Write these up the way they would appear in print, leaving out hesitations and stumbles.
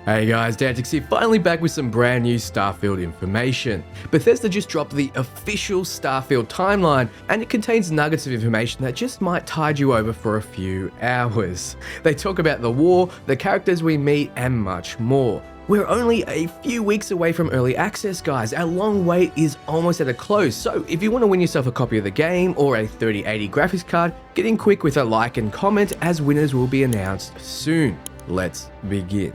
Hey guys, Dantics here, finally back with some brand new Starfield information. Bethesda just dropped the official Starfield timeline, and it contains nuggets of information that just might tide you over for a few hours. They talk about the war, the characters we meet, and much more. We're only a few weeks away from early access, guys. Our long wait is almost at a close, so if you want to win yourself a copy of the game or a 3080 graphics card, get in quick with a like and comment, as winners will be announced soon. Let's begin.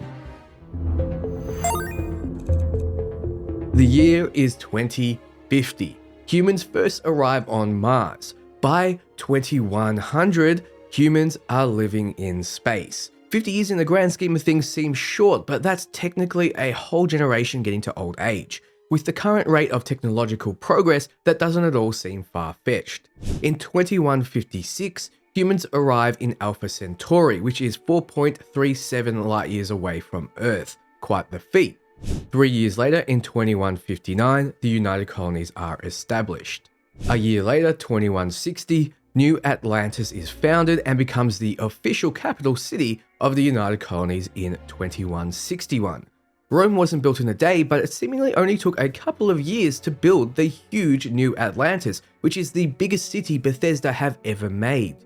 The year is 2050. Humans first arrive on Mars. By 2100, humans are living in space. 50 years in the grand scheme of things seems short, but that's technically a whole generation getting to old age. With the current rate of technological progress, that doesn't at all seem far-fetched. In 2156, humans arrive in Alpha Centauri, which is 4.37 light years away from Earth. Quite the feat. 3 years later, in 2159, the United Colonies are established. A year later, 2160, New Atlantis is founded and becomes the official capital city of the United Colonies in 2161. Rome wasn't built in a day, but it seemingly only took a couple of years to build the huge New Atlantis, which is the biggest city Bethesda have ever made.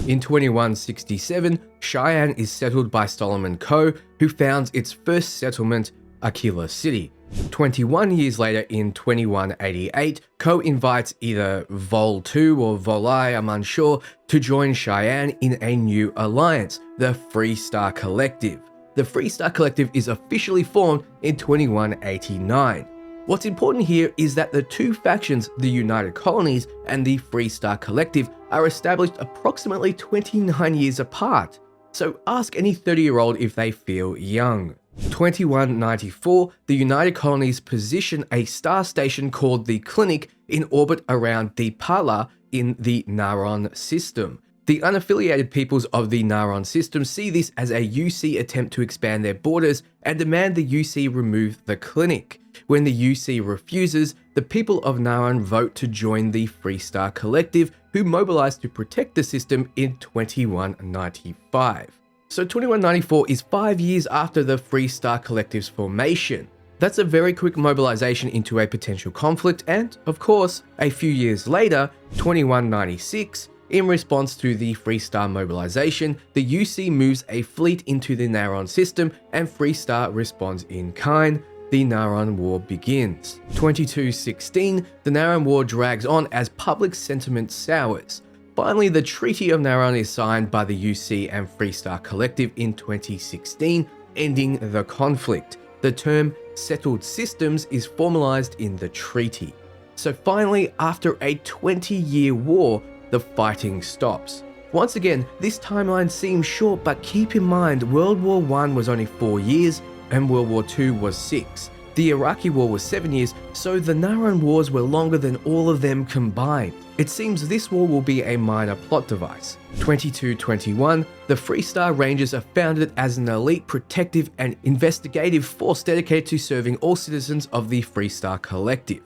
In 2167, Cheyenne is settled by Solomon Coe, who founds its first settlement, Aquila City. 21 years later, in 2188, Coe invites either Vol 2 or Volai, I'm unsure, to join Cheyenne in a new alliance, the Free Star Collective. The Free Star Collective is officially formed in 2189. What's important here is that the two factions, the United Colonies and the Free Star Collective, are established approximately 29 years apart. So ask any 30-year-old if they feel young. 2194, the United Colonies position a star station called the Clinic in orbit around Deepala in the Naron system. The unaffiliated peoples of the Naron system see this as a UC attempt to expand their borders and demand the UC remove the clinic. When the UC refuses, the people of Naron vote to join the Free Star Collective, who mobilize to protect the system in 2195. So 2194 is 5 years after the Free Star Collective's formation. That's a very quick mobilization into a potential conflict, and, of course, a few years later, 2196, in response to the Free Star mobilization, the UC moves a fleet into the Naron system and Free Star responds in kind. The Naron War begins. 2216, the Naron War drags on as public sentiment sours. Finally, the Treaty of Naron is signed by the UC and Free Star Collective in 2016, ending the conflict. The term settled systems is formalized in the treaty. So finally, after a 20-year war, the fighting stops. Once again, this timeline seems short, but keep in mind World War I was only 4 years and World War II was 6. The Iraqi War was 7 years, so the Naron Wars were longer than all of them combined. It seems this war will be a minor plot device. 2221, the Free Star Rangers are founded as an elite protective and investigative force dedicated to serving all citizens of the Free Star Collective.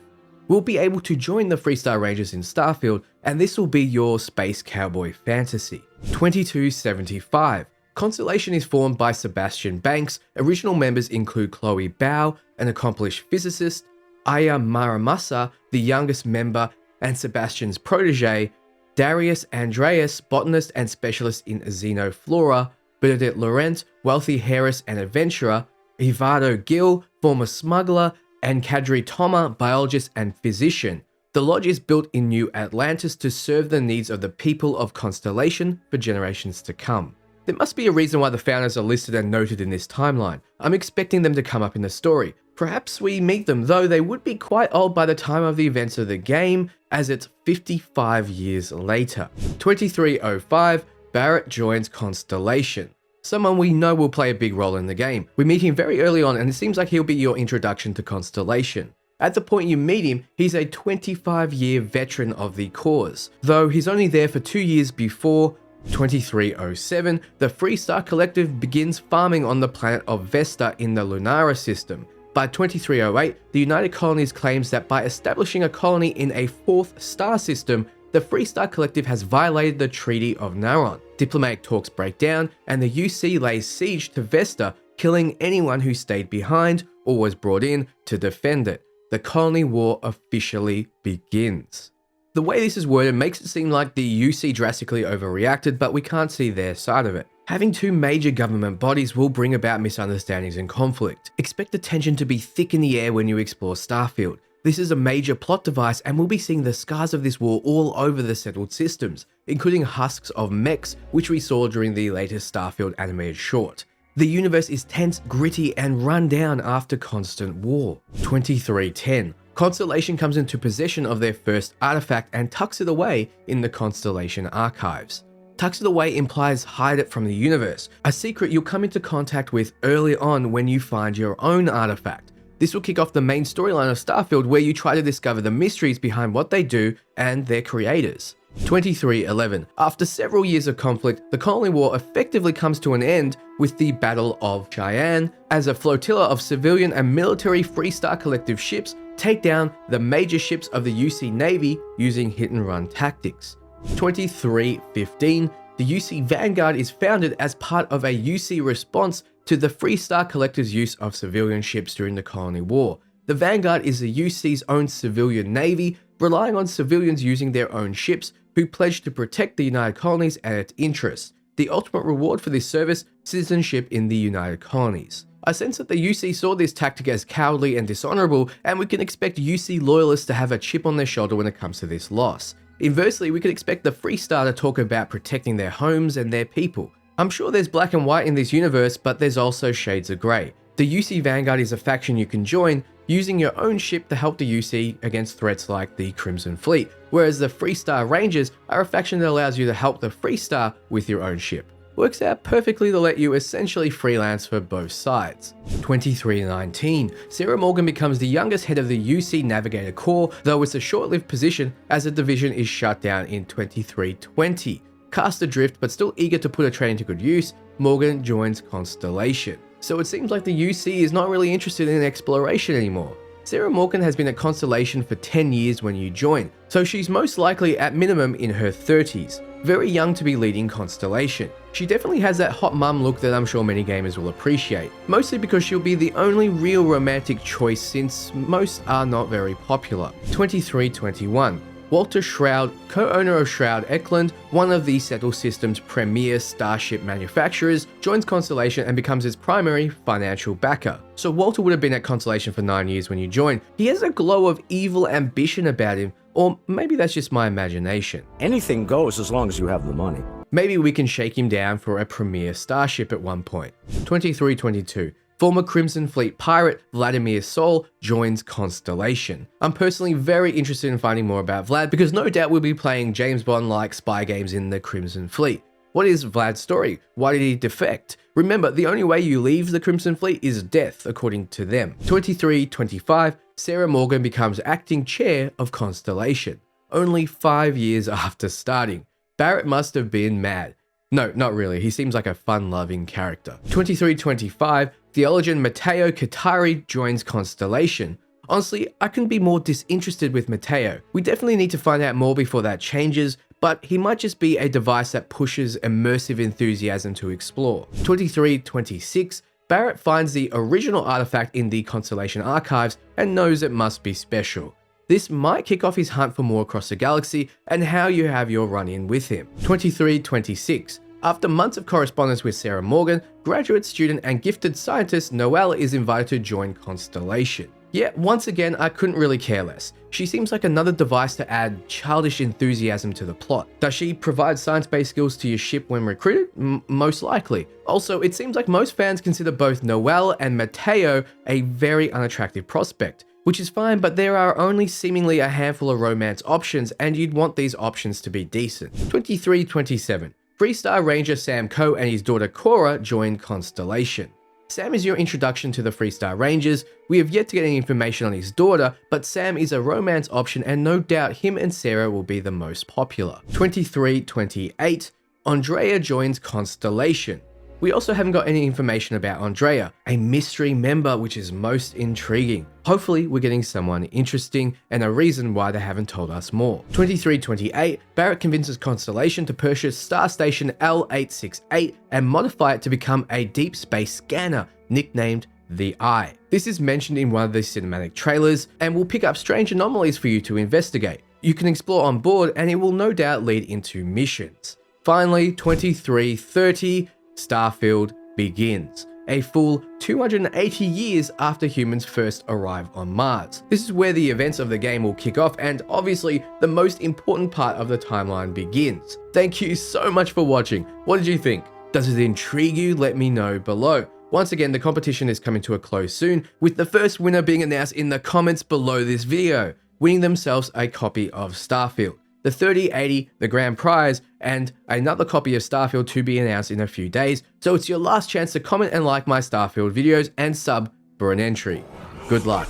We'll be able to join the Free Star Rangers in Starfield, and this will be your space cowboy fantasy. 2275, Constellation is formed by Sebastian Banks. Original members include Chloe Bao, an accomplished physicist, Aya Maramasa, the youngest member and Sebastian's protege, Darius Andreas, botanist and specialist in xenoflora, Bernadette Laurent, wealthy heiress and adventurer, Ivado Gill, former smuggler, and Kadri Toma, biologist and physician. The lodge is built in New Atlantis to serve the needs of the people of Constellation for generations to come. There must be a reason why the founders are listed and noted in this timeline. I'm expecting them to come up in the story. Perhaps we meet them, though they would be quite old by the time of the events of the game, as it's 55 years later. 2305, Barrett joins Constellation. Someone we know will play a big role in the game. We meet him very early on, and it seems like he'll be your introduction to Constellation. At the point you meet him, he's a 25-year veteran of the cause, though he's only there for 2 years before. 2307, the Free Star Collective begins farming on the planet of Vesta in the Lunara system. By 2308, the United Colonies claims that by establishing a colony in a fourth star system, the Free Star Collective has violated the Treaty of Naron. Diplomatic talks break down, and the UC lays siege to Vesta, killing anyone who stayed behind or was brought in to defend it. The colony war officially begins. The way this is worded makes it seem like the UC drastically overreacted, but we can't see their side of it. Having two major government bodies will bring about misunderstandings and conflict. Expect the tension to be thick in the air when you explore Starfield. This is a major plot device, and we'll be seeing the scars of this war all over the settled systems, including husks of mechs, which we saw during the latest Starfield animated short. The universe is tense, gritty, and run down after constant war. 2310. Constellation comes into possession of their first artifact and tucks it away in the Constellation archives. Tucks it away implies hide it from the universe, a secret you'll come into contact with early on when you find your own artifact. This will kick off the main storyline of Starfield, where you try to discover the mysteries behind what they do and their creators. 2311. After several years of conflict, the colony war effectively comes to an end with the Battle of Cheyenne, as a flotilla of civilian and military Freestar Collective ships take down the major ships of the UC Navy using hit-and-run tactics. 2315. The UC Vanguard is founded as part of a UC response to the Freestar Collective's use of civilian ships during the colony war. The Vanguard is the UC's own civilian navy, relying on civilians using their own ships who pledge to protect the United Colonies and its interests. The ultimate reward for this service, citizenship in the United Colonies. I sense that the UC saw this tactic as cowardly and dishonorable, and we can expect UC loyalists to have a chip on their shoulder when it comes to this loss. Inversely, we could expect the Freestar to talk about protecting their homes and their people. I'm sure there's black and white in this universe, but there's also shades of grey. The UC Vanguard is a faction you can join, using your own ship to help the UC against threats like the Crimson Fleet, whereas the Freestar Rangers are a faction that allows you to help the Freestar with your own ship. Works out perfectly to let you essentially freelance for both sides. 2319. Sarah Morgan becomes the youngest head of the UC Navigator Corps, though it's a short-lived position as the division is shut down in 2320. Cast adrift but still eager to put her training to good use, Morgan joins Constellation. So it seems like the UC is not really interested in exploration anymore. Sarah Morgan has been at Constellation for 10 years when you join, so she's most likely at minimum in her 30s. Very young to be leading Constellation. She definitely has that hot mum look that I'm sure many gamers will appreciate, mostly because she'll be the only real romantic choice since most are not very popular. 2321. Walter Shroud, co-owner of Shroud Eklund, one of the Settle Systems' premier starship manufacturers, joins Constellation and becomes its primary financial backer. So Walter would have been at Constellation for 9 years when you join. He has a glow of evil ambition about him, or maybe that's just my imagination. Anything goes as long as you have the money. Maybe we can shake him down for a premier starship at one point. 2322. Former Crimson Fleet pirate Vladimir Sol joins Constellation. I'm personally very interested in finding more about Vlad because no doubt we'll be playing James Bond-like spy games in the Crimson Fleet. What is Vlad's story? Why did he defect? Remember, the only way you leave the Crimson Fleet is death, according to them. 2325. Sarah Morgan becomes acting chair of Constellation. Only 5 years after starting. Barrett must have been mad. No, not really. He seems like a fun-loving character. 2325. Theologian Matteo Katari joins Constellation. Honestly, I couldn't be more disinterested with Matteo. We definitely need to find out more before that changes, but he might just be a device that pushes immersive enthusiasm to explore. 2326. Barrett finds the original artifact in the Constellation archives and knows it must be special. This might kick off his hunt for more across the galaxy and how you have your run-in with him. 2326. After months of correspondence with Sarah Morgan, graduate student and gifted scientist Noelle is invited to join Constellation. Yet once again, I couldn't really care less. She seems like another device to add childish enthusiasm to the plot. Does she provide science-based skills to your ship when recruited? Most likely. Also, it seems like most fans consider both Noelle and Matteo a very unattractive prospect. Which is fine, but there are only seemingly a handful of romance options, and you'd want these options to be decent. 2327. Freestar Ranger Sam Coe and his daughter Cora join Constellation. Sam is your introduction to the Freestar Rangers. We have yet to get any information on his daughter, but Sam is a romance option and no doubt him and Sarah will be the most popular. 2328. Andrea joins Constellation. We also haven't got any information about Andrea, a mystery member, which is most intriguing. Hopefully we're getting someone interesting and a reason why they haven't told us more. 2328, Barrett convinces Constellation to purchase Star Station L868 and modify it to become a deep space scanner, nicknamed the Eye. This is mentioned in one of the cinematic trailers and will pick up strange anomalies for you to investigate. You can explore on board and it will no doubt lead into missions. Finally, 2330, Starfield begins, a full 280 years after humans first arrived on Mars. This is where the events of the game will kick off and obviously the most important part of the timeline begins. Thank you so much for watching. What did you think? Does it intrigue you? Let me know below. Once again, the competition is coming to a close soon, with the first winner being announced in the comments below this video, winning themselves a copy of Starfield, the 3080, the grand prize, and another copy of Starfield to be announced in a few days, so it's your last chance to comment and like my Starfield videos and sub for an entry. Good luck.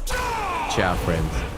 Ciao, friends.